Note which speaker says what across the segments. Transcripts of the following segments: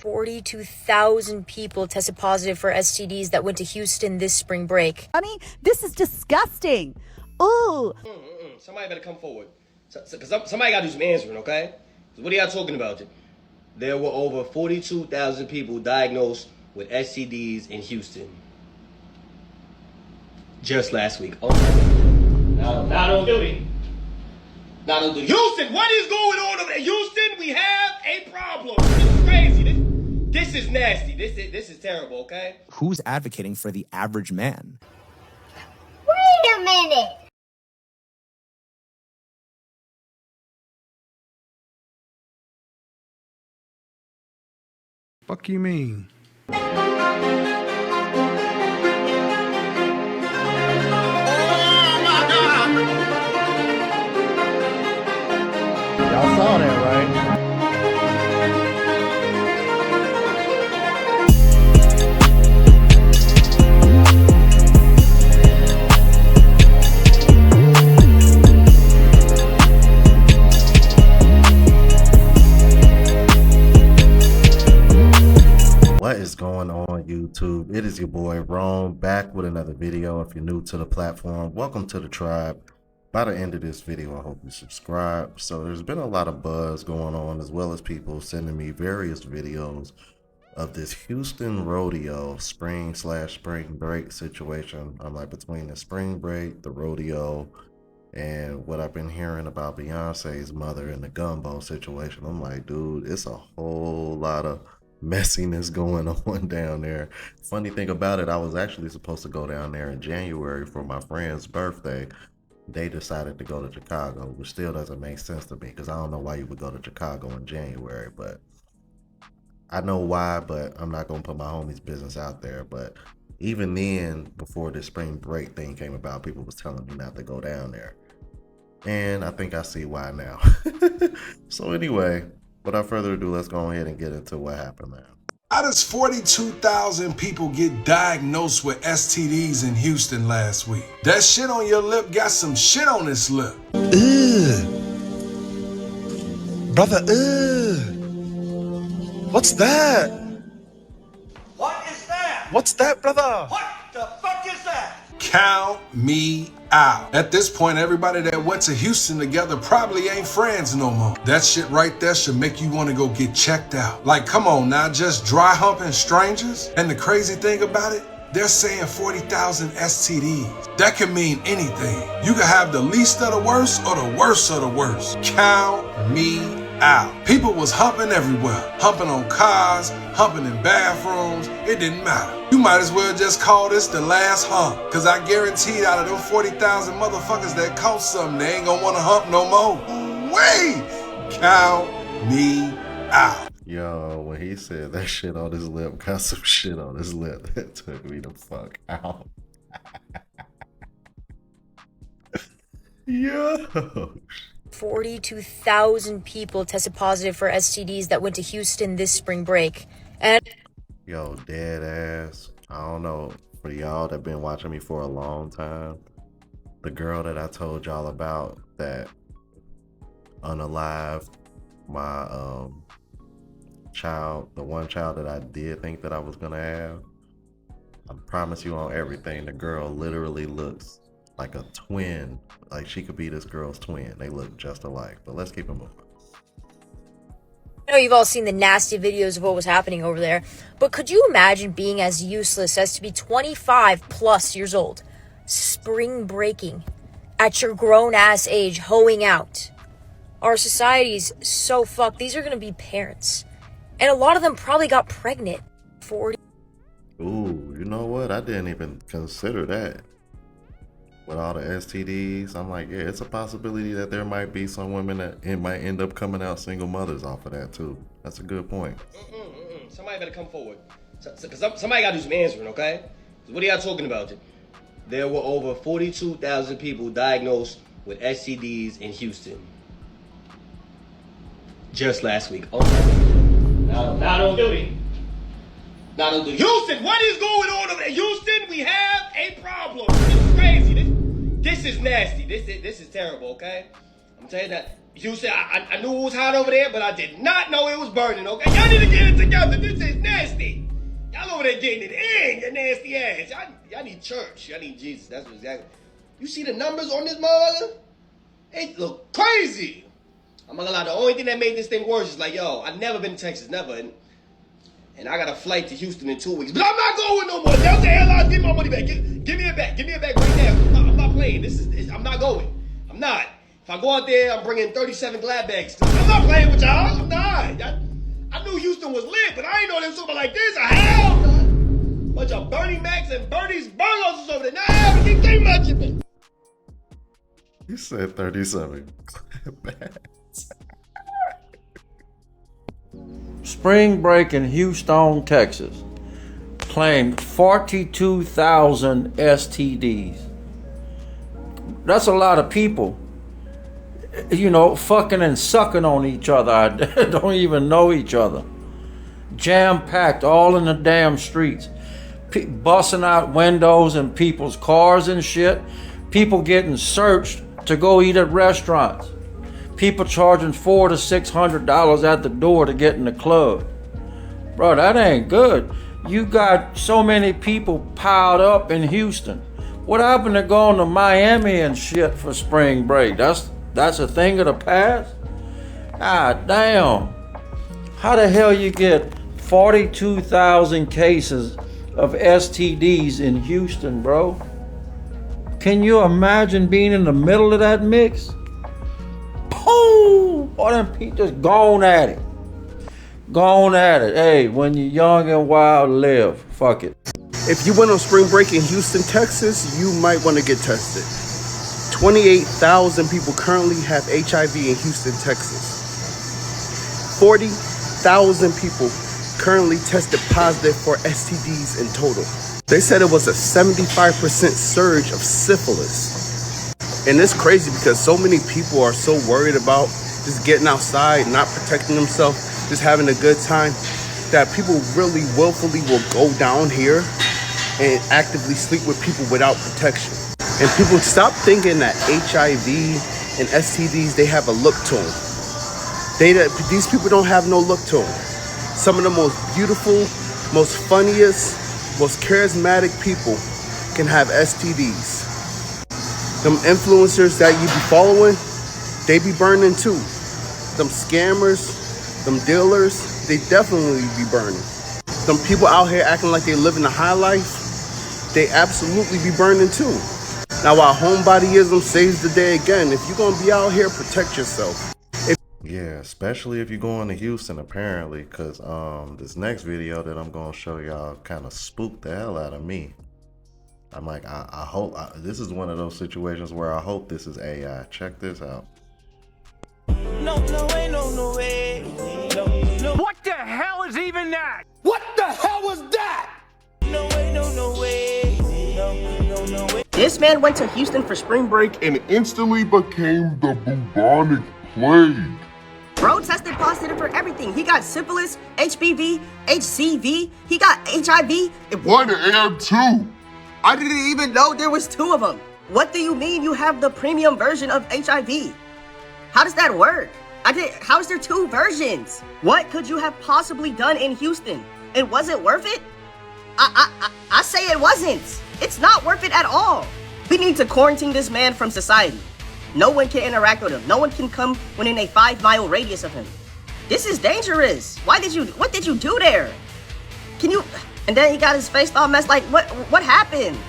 Speaker 1: 42,000 people tested positive for STDs that went to Houston this spring break.
Speaker 2: Honey, this is disgusting. Ooh.
Speaker 3: Somebody better come forward. Because somebody got to do some answering, okay? What are y'all talking about? There were over 42,000 people diagnosed with STDs in Houston just last week. Oh, not on duty. Not on duty. Houston, what is going on over there? Houston, we have a problem. This is crazy. This is nasty. This is terrible, okay?
Speaker 4: Who's advocating for the average man?
Speaker 5: Wait a minute.
Speaker 6: Fuck you mean?
Speaker 7: Y'all saw that, right?
Speaker 8: What is going on YouTube? It is your boy Rome back with another video. If you're new to the platform, welcome to the tribe. By the end of this video, I hope you subscribe. So there's been a lot of buzz going on, as well as people sending me various videos of this Houston rodeo spring break situation. I'm like between the spring break, the rodeo, and what I've been hearing about Beyonce's mother and the gumbo situation. I'm like, dude, it's a whole lot of messiness going on down there. Funny thing about it, I was actually supposed to go down there in January for my friend's birthday. They decided to go to Chicago, which still doesn't make sense to me because I don't know why you would go to Chicago in January, but I know why, but I'm not going to put my homies' business out there. But even then, before this spring break thing came about, people was telling me not to go down there. And I think I see why now. So anyway, without further ado, let's go ahead and get into what happened there.
Speaker 6: How does 42,000 people get diagnosed with STDs in Houston last week? That shit on your lip got some shit on its lip.
Speaker 9: Ugh. Brother, ugh. What's that?
Speaker 10: What is that?
Speaker 9: What's that, brother?
Speaker 10: What the fuck is that?
Speaker 6: Count me out. At this point, everybody that went to Houston together probably ain't friends no more. That shit right there should make you want to go get checked out. Like, come on now, just dry humping strangers? And the crazy thing about it, they're saying 40,000 STDs. That can mean anything. You can have the least of the worst or the worst of the worst. Count me out. People was humping everywhere. Humping on cars, humping in bathrooms. It didn't matter. You might as well just call this the last hump. Cause I guaranteed out of them 40,000 motherfuckers that caught something, they ain't gonna wanna hump no more. Wait! Count me out.
Speaker 8: Yo, when he said that shit on his lip, got some shit on his lip, that took me the fuck out. Yo.
Speaker 1: 42,000 people tested positive for STDs that went to Houston this spring break. And
Speaker 8: Yo, dead ass. I don't know, for y'all that been watching me for a long time, the girl that I told y'all about that unalived my child, the one child that I did think that I was gonna have, I promise you on everything, the girl literally looks like a twin. Like she could be this girl's twin. They look just alike. But let's keep it moving.
Speaker 1: I know you've all seen the nasty videos of what was happening over there, but could you imagine being as useless as to be 25 plus years old, spring breaking, at your grown-ass age, hoeing out? Our society's so fucked. These are going to be parents. And a lot of them probably got pregnant. 40.
Speaker 8: Ooh, you know what? I didn't even consider that. With all the STDs, I'm like, yeah, it's a possibility that there might be some women that it might end up coming out single mothers off of that too. That's a good point.
Speaker 3: Somebody better come forward. Because somebody got to do some answering, okay? What are y'all talking about? There were over 42,000 people diagnosed with STDs in Houston just last week. Oh, not on duty. Not on duty. Houston, what is going on over there? Houston, we have a problem. This is crazy. This is nasty. This is terrible, okay? I'm telling you that. Houston, I knew it was hot over there, but I did not know it was burning, okay? Y'all need to get it together. This over there getting it in, your nasty ass. Y'all need church. Y'all need Jesus. That's what exactly. You see the numbers on this mother? It look crazy. I'm not gonna lie, the only thing that made this thing worse is like, yo, I've never been to Texas, never. And I got a flight to Houston in 2 weeks. But I'm not going no more. Delta Airlines, give me my money back. Give me it back. Give me it back right now. I'm not playing. I'm not going. I'm not. If I go out there, I'm bringing 37 glad bags. I'm not playing with y'all. I'm not. I knew Houston was lit, but I ain't know there was something like this. Hell no. Bunch of Bernie Macs and Bernie's burgers over there. Now I haven't even think much of it.
Speaker 8: You said 37.
Speaker 7: Spring break in Houston, Texas. Claimed 42,000 STDs. That's a lot of people, you know, fucking and sucking on each other. I don't even know each other. Jam-packed all in the damn streets. Busting out windows in people's cars and shit. People getting searched to go eat at restaurants. People charging $400 to $600 at the door to get in the club. Bro, that ain't good. You got so many people piled up in Houston. What happened to going to Miami and shit for spring break? That's a thing of the past? God damn. How the hell you get 42,000 cases of STDs in Houston, bro? Can you imagine being in the middle of that mix? Boom! All them people just gone at it. Gone at it. Hey, when you're young and wild, live. Fuck it.
Speaker 11: If you went on spring break in Houston, Texas, you might want to get tested. 28,000 people currently have HIV in Houston, Texas. 40,000 people currently tested positive for STDs in total. They said it was a 75% surge of syphilis. And it's crazy because so many people are so worried about just getting outside, not protecting themselves, just having a good time, that people really willfully will go down here and actively sleep with people without protection. And people stop thinking that HIV and STDs, they have a look to them. These people don't have no look to them. Some of the most beautiful, most funniest, most charismatic people can have STDs. Them influencers that you be following, they be burning too. Them scammers, them dealers, they definitely be burning. Them people out here acting like they living a high life, they absolutely be burning too. Now while homebodyism saves the day again, if you're gonna be out here, protect yourself.
Speaker 8: Yeah, especially if you're going to Houston, apparently, because this next video that I'm going to show y'all kind of spooked the hell out of me. I'm like, I hope, this is one of those situations where I hope this is AI. Check this out.
Speaker 10: No way, no way. No.
Speaker 12: What the hell is even that?
Speaker 10: What the hell was that? No way, no way. No way.
Speaker 13: This man went to Houston for spring break
Speaker 14: and instantly became the bubonic plague.
Speaker 13: Bro tested positive for everything. He got syphilis, HPV, HCV. He got HIV.
Speaker 14: One and two.
Speaker 13: I didn't even know there was two of them. What do you mean you have the premium version of HIV? How does that work? How is there two versions? What could you have possibly done in Houston? And was it worth it? I say it wasn't. It's not worth it at all. We need to quarantine this man from society. No one can interact with him. No one can come within a 5-mile radius of him. This is dangerous. What did you do there? And then he got his face all messed. Like, what happened?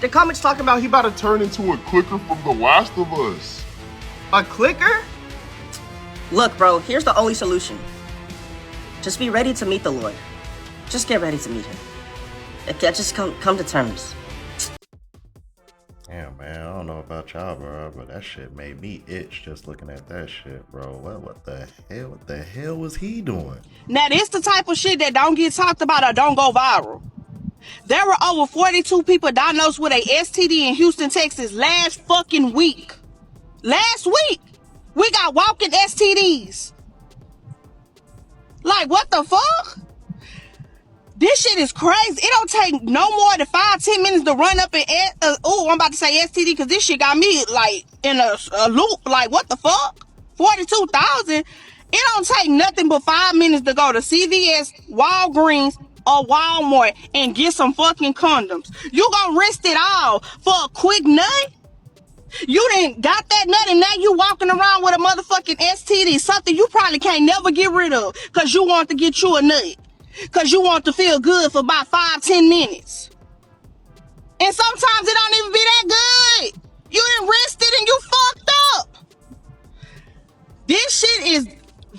Speaker 13: The comments talking about
Speaker 14: he about to turn into a clicker from The Last of Us.
Speaker 13: A clicker? Look, bro, here's the only solution. Just be ready to meet the Lord. Just get ready to meet him. Just come to terms.
Speaker 8: Yeah, man, I don't know about y'all, bro, but that shit made me itch just looking at that shit, bro. What the hell? What the hell was he doing?
Speaker 15: Now, this the type of shit that don't get talked about or don't go viral. There were over 42 people diagnosed with a STD in Houston, Texas last fucking week. Last week, we got walking STDs. Like, what the fuck? This shit is crazy. It don't take no more than 5-10 minutes to run up and I'm about to say STD because this shit got me like in a loop. Like, what the fuck? 42,000. It don't take nothing but 5 minutes to go to CVS, Walgreens, or Walmart and get some fucking condoms. You gonna risk it all for a quick nut? You done got that nut and now you walking around with a motherfucking STD, something you probably can't never get rid of because you want to get you a nut. Because you want to feel good for about 5-10 minutes. And sometimes it don't even be that good. You done risked it and you fucked up. This shit is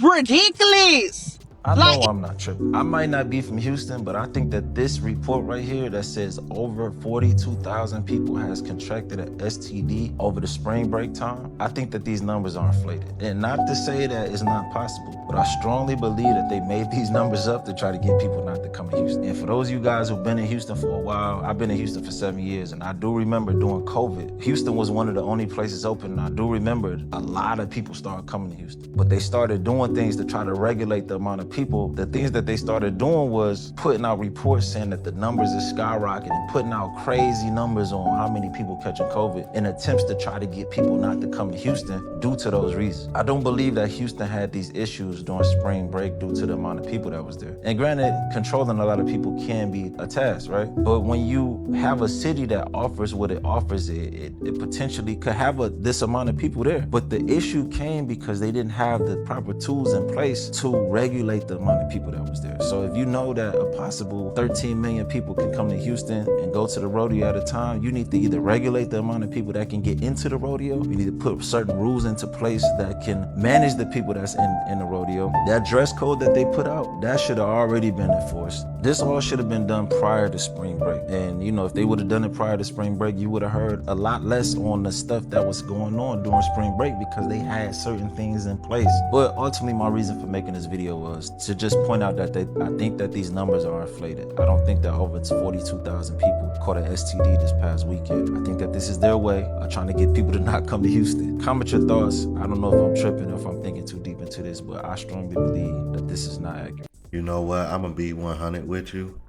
Speaker 15: ridiculous.
Speaker 16: I know I'm not tripping. I might not be from Houston, but I think that this report right here that says over 42,000 people has contracted an STD over the spring break time, I think that these numbers are inflated. And not to say that it's not possible, but I strongly believe that they made these numbers up to try to get people not to come to Houston. And for those of you guys who've been in Houston for a while, I've been in Houston for 7 years, and I do remember during COVID, Houston was one of the only places open, and I do remember a lot of people started coming to Houston. But they started doing things to try to regulate the amount of people. The things that they started doing was putting out reports saying that the numbers are skyrocketing and putting out crazy numbers on how many people catching COVID in attempts to try to get people not to come to Houston due to those reasons. I don't believe that Houston had these issues during spring break due to the amount of people that was there. And granted, controlling a lot of people can be a task, right? But when you have a city that offers what it offers, it potentially could have this amount of people there. But the issue came because they didn't have the proper tools in place to regulate the amount of people that was there. So if you know that a possible 13 million people can come to Houston and go to the rodeo at a time, you need to either regulate the amount of people that can get into the rodeo, you need to put certain rules into place that can manage the people that's in the rodeo. That dress code that they put out, that should have already been enforced. This all should have been done prior to spring break. And you know, if they would have done it prior to spring break, you would have heard a lot less on the stuff that was going on during spring break because they had certain things in place. But ultimately, my reason for making this video was to just point out that I think that these numbers are inflated. I don't think that over 42,000 people caught an STD this past weekend. I think that this is their way of trying to get people to not come to Houston. Comment your thoughts. I don't know if I'm tripping or if I'm thinking too deep into this, but I strongly believe that this is not accurate.
Speaker 8: You know what? I'm gonna be 100 with you.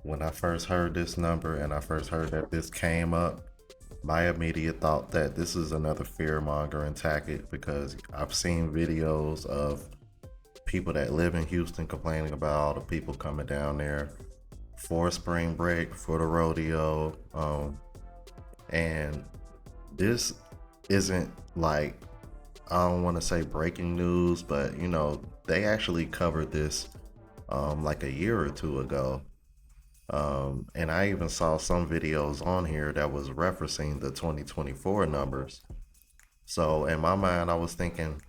Speaker 8: When I first heard this number and I first heard that this came up, my immediate thought that this is another fear-mongering tactic, because I've seen videos of people that live in Houston complaining about all the people coming down there for spring break, for the rodeo. And this isn't like, I don't want to say breaking news, but you know, they actually covered this like a year or two ago. And I even saw some videos on here that was referencing the 2024 numbers. So in my mind, I was thinking,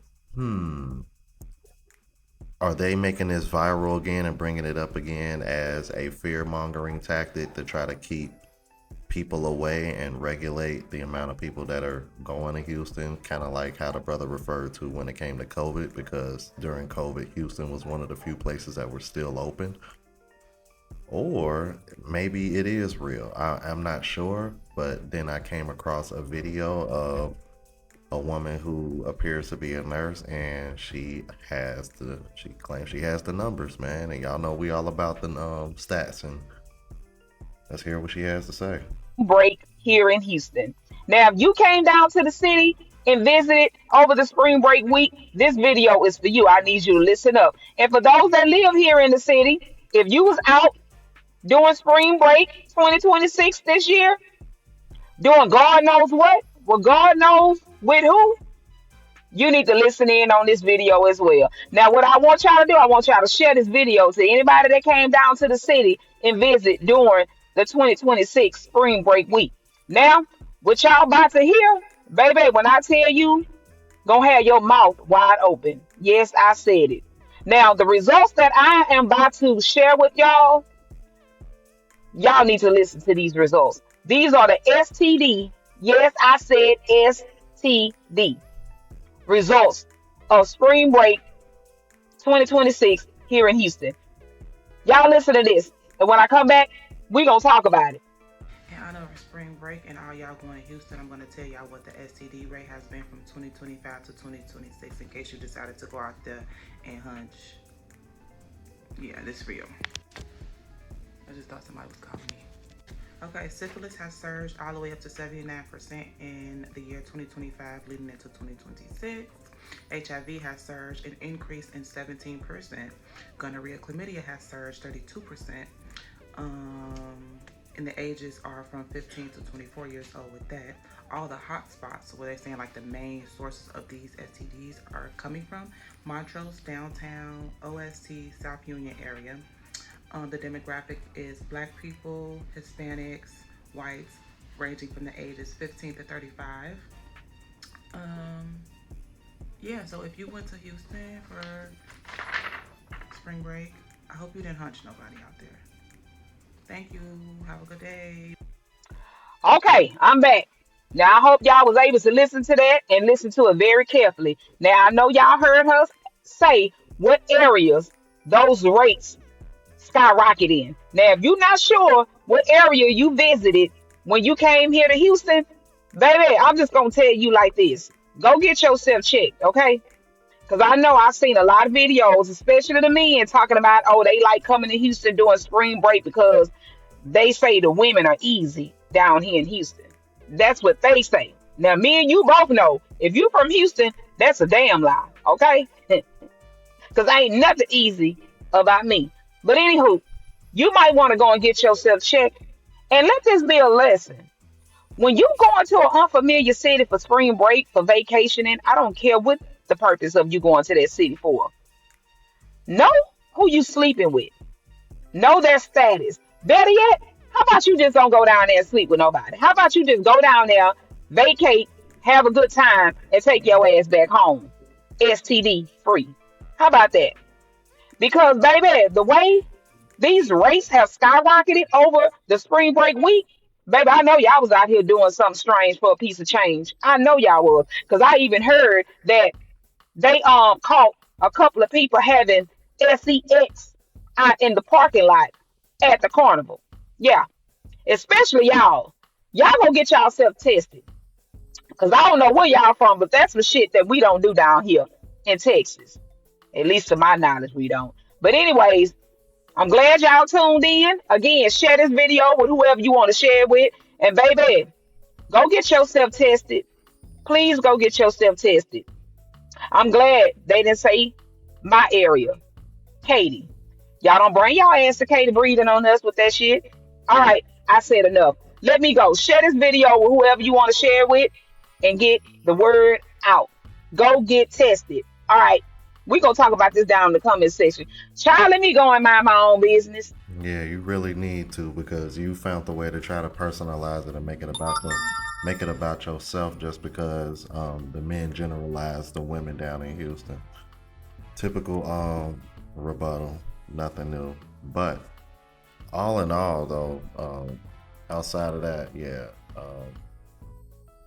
Speaker 8: are they making this viral again and bringing it up again as a fear-mongering tactic to try to keep people away and regulate the amount of people that are going to Houston? Kind of like how the brother referred to when it came to COVID, because during COVID, Houston was one of the few places that were still open. Or maybe it is real. I'm not sure, but then I came across a video of a woman who appears to be a nurse, and she claims she has the numbers, man. And y'all know we all about the stats, and let's hear what she has to say.
Speaker 17: Break here in Houston. Now, if you came down to the city and visited over the spring break week, this video is for you. I need you to listen up. And for those that live here in the city, if you was out during spring break 2026 this year, doing God knows what, well, God knows with who, you need to listen in on this video as well. Now, what I want y'all to do, I want y'all to share this video to anybody that came down to the city and visit during the 2026 spring break week. Now, what y'all about to hear, baby, when I tell you, gonna have your mouth wide open. Yes, I said it. Now, the results that I am about to share with y'all, y'all need to listen to these results. These are the STD. Yes, I said STD. Results of spring break 2026 here in Houston. Y'all listen to this. And when I come back, we gonna talk about it.
Speaker 18: In honor of spring break and all y'all going to Houston, I'm gonna tell y'all what the STD rate has been from 2025 to 2026 in case you decided to go out there and hunch. Yeah, this real. I just thought somebody was calling me. Okay, syphilis has surged all the way up to 79% in the year 2025, leading into 2026. HIV has surged and increased in 17%. Gonorrhea, chlamydia has surged 32%. And the ages are from 15 to 24 years old with that. All the hot spots, where they're saying like the main sources of these STDs are coming from: Montrose, downtown, OST, South Union area. The demographic is Black people, Hispanics, whites, ranging from the ages 15 to 35. Yeah, so if you went to Houston for spring break, I hope you didn't hunch nobody out there. Thank you. Have a good day.
Speaker 17: Okay, I'm back. Now I hope y'all was able to listen to that and listen to it very carefully. Now I know y'all heard her say what areas those rates skyrocket in. Now if you're not sure what area you visited when you came here to Houston, baby, I'm just gonna tell you like this. Go get yourself checked, okay? Because I know I've seen a lot of videos, especially the men talking about, oh, they like coming to Houston during spring break because they say the women are easy down here in Houston. That's what they say. Now, me and you both know if you from Houston, that's a damn lie, okay? Because ain't nothing easy about me. But anywho, you might want to go and get yourself checked. And let this be a lesson. When you go into an unfamiliar city for spring break, for vacationing, I don't care what the purpose of you going to that city for. Know who you sleeping with. Know their status. Better yet, how about you just don't go down there and sleep with nobody? How about you just go down there, vacate, have a good time, and take your ass back home, STD free? How about that? Because, baby, the way these rates have skyrocketed over the spring break week, baby, I know y'all was out here doing something strange for a piece of change. I know y'all was, because I even heard that they caught a couple of people having sex out in the parking lot at the carnival. Yeah, especially y'all. Y'all gonna get yourself tested. Because I don't know where y'all from, but that's some shit that we don't do down here in Texas. At least to my knowledge, we don't. But anyways, I'm glad y'all tuned in. Again, share this video with whoever you want to share it with. And baby, go get yourself tested. Please go get yourself tested. I'm glad they didn't say my area. Katie. Y'all don't bring y'all ass to Katie breathing on us with that shit. All right, I said enough. Let me go. Share this video with whoever you want to share it with and get the word out. Go get tested. All right, we going to talk about this down in the comment section. Child, let me go and mind my own business.
Speaker 8: Yeah, you really need to, because you found the way to try to personalize it and make it about yourself just because the men generalize the women down in Houston. Typical rebuttal, nothing new. But all in all, though, outside of that, yeah,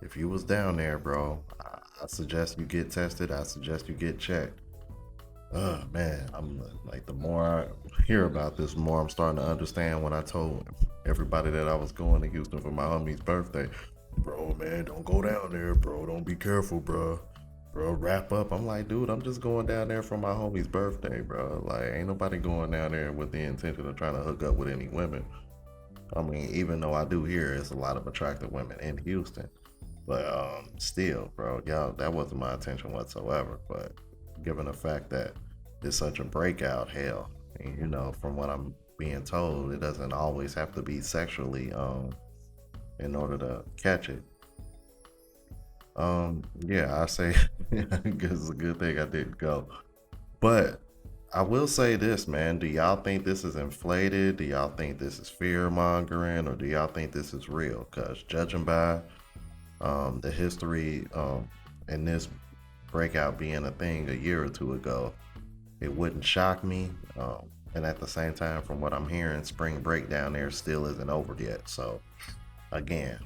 Speaker 8: if you was down there, bro, I suggest you get tested. I suggest you get checked. Man, I'm like, the more I hear about this, the more I'm starting to understand when I told everybody that I was going to Houston for my homie's birthday. Bro, man, don't go down there, bro. Don't be careful, bro. Bro, wrap up. I'm like, dude, I'm just going down there for my homie's birthday, bro. Like, ain't nobody going down there with the intention of trying to hook up with any women. I mean, even though I do hear it's a lot of attractive women in Houston. But still, bro, y'all, that wasn't my intention whatsoever. But given the fact that it's such a breakout, hell, and, you know, from what I'm being told, it doesn't always have to be sexually in order to catch it. Yeah, I say it's a good thing I didn't go. But I will say this, man. Do y'all think this is inflated? Do y'all think this is fear mongering, or do y'all think this is real? Because judging by the history and this breakout being a thing a year or two ago, it wouldn't shock me. And at the same time, from what I'm hearing, spring break down there still isn't over yet. So again,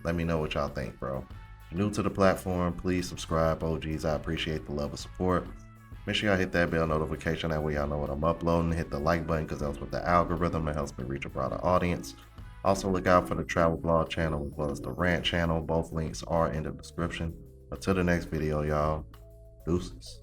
Speaker 8: let me know what y'all think, bro. If you're new to the platform, please subscribe, OGs. I appreciate the love and support. Make sure y'all hit that bell notification. That way y'all know when I'm uploading. Hit the like button, because that's with the algorithm. It helps me reach a broader audience. Also, look out for the travel blog channel as well as the rant channel. Both links are in the description. Until the next video, y'all. Deuces.